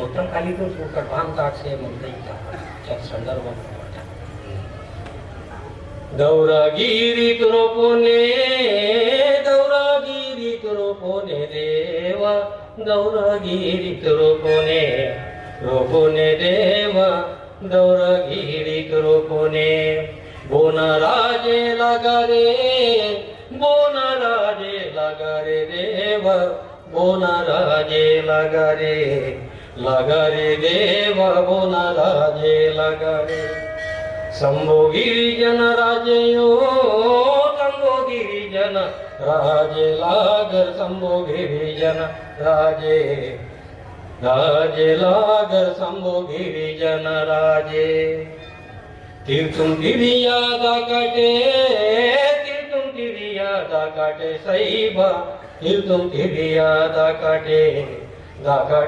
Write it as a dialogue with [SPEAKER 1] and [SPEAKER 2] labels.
[SPEAKER 1] మొత్తం కలిగి ఒక భాం తాక్షే ముందైతా చ సందర్భం దౌరాగిరి తురోపోనే దేవా దౌరాగిరి తురోపోనే దేవా దౌరాగిరి తురోపోనే बोनाराजे लगा रे देव बोनाराजे लगा रे देव बोनाराजे लगा रे शंभो गिरिजन राजयो शंभो गिरिजन राजे लागर शंभो गिरिजन राजे शंभो गिरिजन राजे तीर्थुम तिरियादा काटे सैबा तीर्थुम तिरियादा काटे सैबा